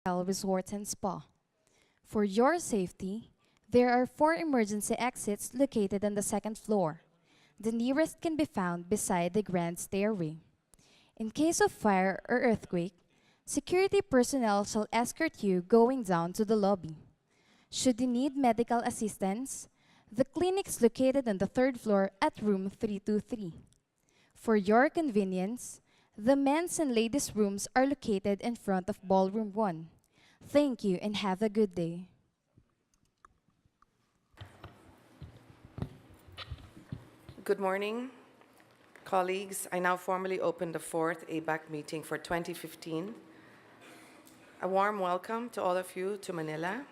Resort and Spa. For your safety, there are 4 emergency exits located on the second floor. The nearest can be found beside the grand stairway. In case of fire or earthquake, security personnel shall escort you going down to the lobby. Should you need medical assistance, the clinic is located on the third floor at room 323. For your convenience, the men's and ladies' rooms are located in front of Ballroom 1. Thank you and have a good day. Good morning, colleagues. I now formally open the fourth ABAC meeting for 2015. A warm welcome to all of you to Manila.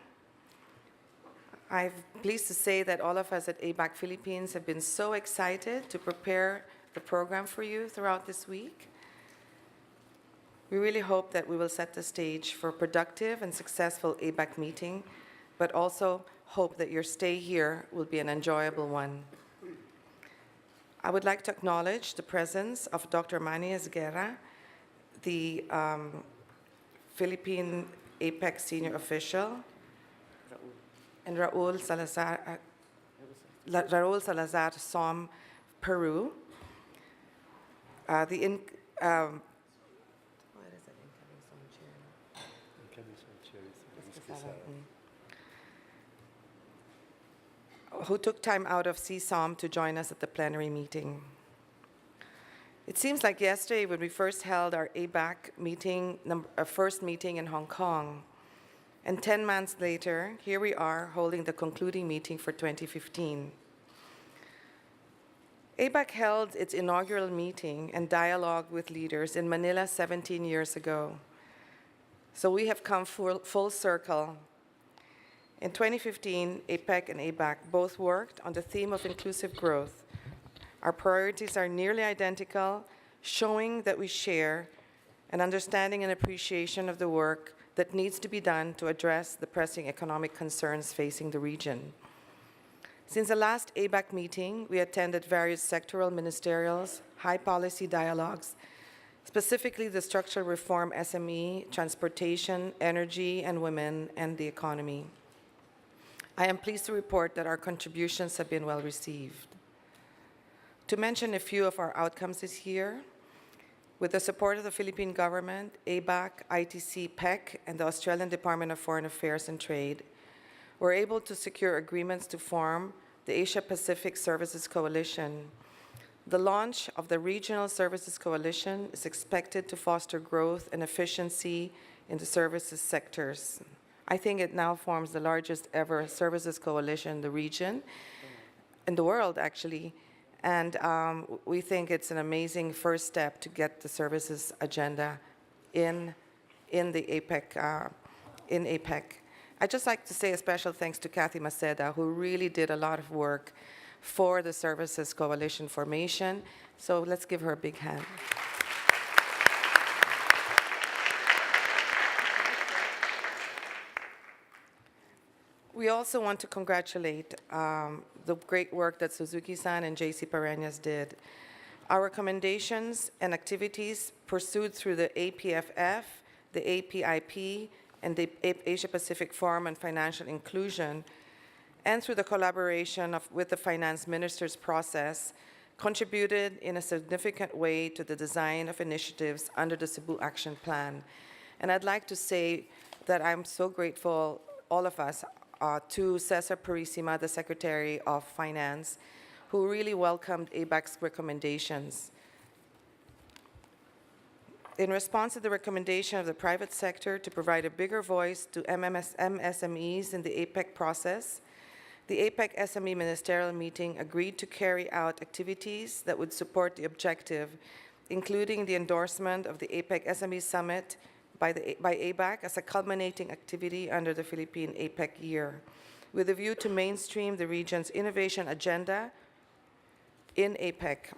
I'm pleased to say that all of us at ABAC Philippines have been so excited to prepare the program for you throughout this week. We really hope that we will set the stage for a productive and successful ABAC meeting, but also hope that your stay here will be an enjoyable one. I would like to acknowledge the presence of Dr. Manny Esguerra, the Philippine APEC senior official, and Raul Salazar Som, Peru. What is that incoming Som chair? Incoming Som chair is Who took time out of CSOM to join us at the plenary meeting. It seems like yesterday when we first held our ABAC meeting, first meeting in Hong Kong. And 10 months later, here we are holding the concluding meeting for 2015. ABAC held its inaugural meeting and dialogue with leaders in Manila 17 years ago. So we have come full circle. In 2015, APEC and ABAC both worked on the theme of inclusive growth. Our priorities are nearly identical, showing that we share an understanding and appreciation of the work that needs to be done to address the pressing economic concerns facing the region. Since the last ABAC meeting, we attended various sectoral ministerials, high policy dialogues, specifically the structural reform SME, transportation, energy, and women, and the economy. I am pleased to report that our contributions have been well received. To mention a few of our outcomes this year, with the support of the Philippine government, ABAC, ITC, PEC, and the Australian Department of Foreign Affairs and Trade, we're able to secure agreements to form the Asia-Pacific Services Coalition. The launch of the Regional Services Coalition is expected to foster growth and efficiency in the services sectors. I think it now forms the largest ever services coalition in the region, in the world actually, and we think it's an amazing first step to get the services agenda in the APEC, in APEC. I'd just like to say a special thanks to Kathy Maceda, who really did a lot of work for the Services Coalition formation. So let's give her a big hand. We also want to congratulate the great work that Suzuki-san and J.C. Pareñas did. Our recommendations and activities pursued through the APFF, the APIP, and the Asia-Pacific Forum on Financial Inclusion, and through the collaboration with the finance ministers process, contributed in a significant way to the design of initiatives under the Cebu Action Plan. And I'd like to say that I'm so grateful, all of us, to Cesar Purisima, the Secretary of Finance, who really welcomed ABAC's recommendations. In response to the recommendation of the private sector to provide a bigger voice to MSMEs in the APEC process, the APEC SME Ministerial Meeting agreed to carry out activities that would support the objective, including the endorsement of the APEC SME Summit by ABAC as a culminating activity under the Philippine APEC year, with a view to mainstream the region's innovation agenda in APEC.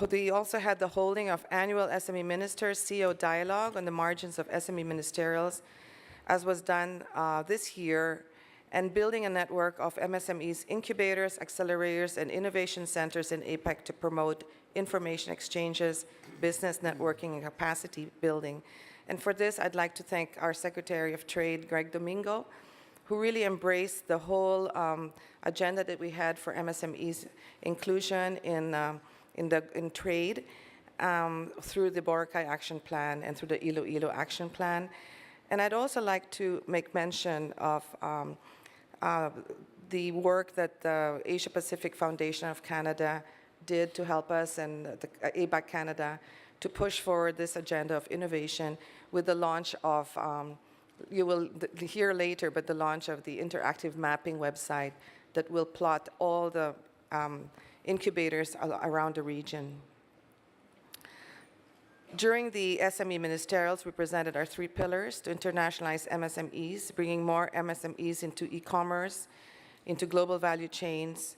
They also had the holding of annual SME Ministers CEO Dialogue on the margins of SME ministerials, as was done this year, and building a network of MSMEs, incubators, accelerators, and innovation centers in APEC to promote information exchanges, business networking, and capacity building. And for this, I'd like to thank our Secretary of Trade, Greg Domingo, who really embraced the whole agenda that we had for MSMEs inclusion in trade through the Boracay Action Plan and through the Iloilo Action Plan. And I'd also like to make mention of the work that the Asia Pacific Foundation of Canada did to help us, and the ABAC Canada, to push forward this agenda of innovation with the launch of, you will hear later, but the launch of the interactive mapping website that will plot all the incubators around the region. During the SME ministerials, we presented our 3 pillars to internationalize MSMEs, bringing more MSMEs into e-commerce, into global value chains,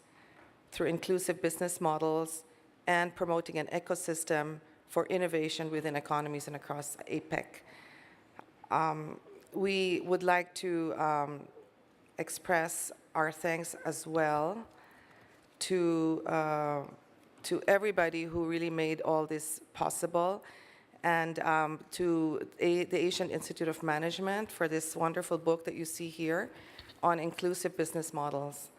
through inclusive business models, and promoting an ecosystem for innovation within economies and across APEC. We would like to express our thanks as well to everybody who really made all this possible, and to the Asian Institute of Management for this wonderful book that you see here on inclusive business models.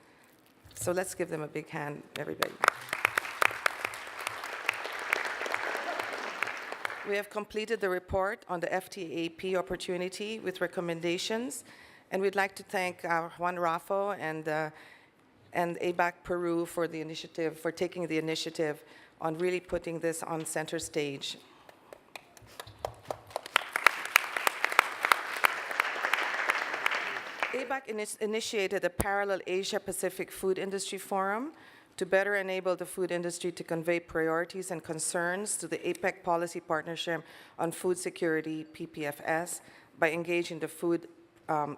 So let's give them a big hand, everybody. We have completed the report on the FTAP opportunity with recommendations, and we'd like to thank Juan Raffo and ABAC Peru for the initiative, for taking the initiative on really putting this on center stage. ABAC initiated a parallel Asia-Pacific Food Industry Forum to better enable the food industry to convey priorities and concerns to the APEC Policy Partnership on Food Security, PPFS, by engaging the food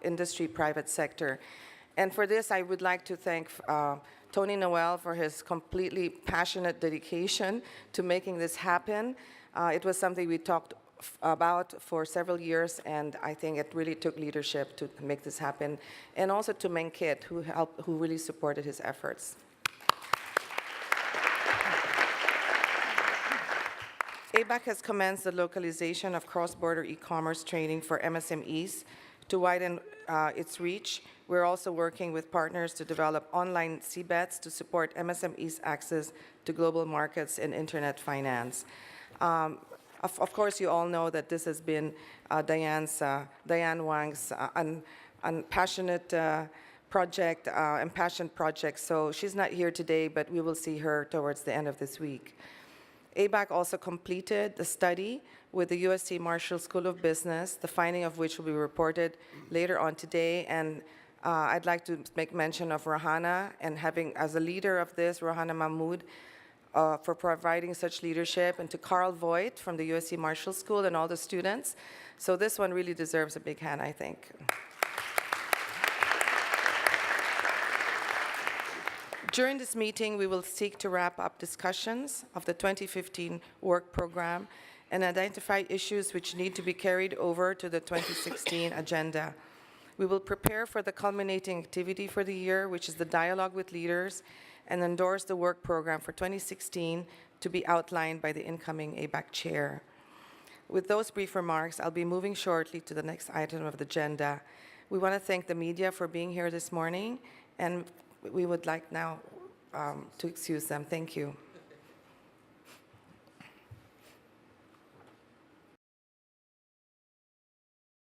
industry private sector. And for this, I would like to thank Tony Noel for his completely passionate dedication to making this happen. It was something we talked about for several years, and I think it really took leadership to make this happen, and also to Menkit, who really supported his efforts. ABAC has commenced the localization of cross-border e-commerce training for MSMEs to widen its reach. We're also working with partners to develop online CBETs to support MSMEs' access to global markets in internet finance. Of course, you all know that this has been Diane Wang's passionate project, impassioned project. So she's not here today, but we will see her towards the end of this week. ABAC also completed the study with the USC Marshall School of Business, the finding of which will be reported later on today. And I'd like to make mention of Rahana, and having as a leader of this, Rahana Mahmood, for providing such leadership, and to Carl Voigt from the USC Marshall School and all the students. So this one really deserves a big hand, I think. During this meeting, we will seek to wrap up discussions of the 2015 work program and identify issues which need to be carried over to the 2016 agenda. We will prepare for the culminating activity for the year, which is the dialogue with leaders, and endorse the work program for 2016 to be outlined by the incoming ABAC chair. With those brief remarks, I'll be moving shortly to the next item of the agenda. We want to thank the media for being here this morning, and we would like now to excuse them. Thank you.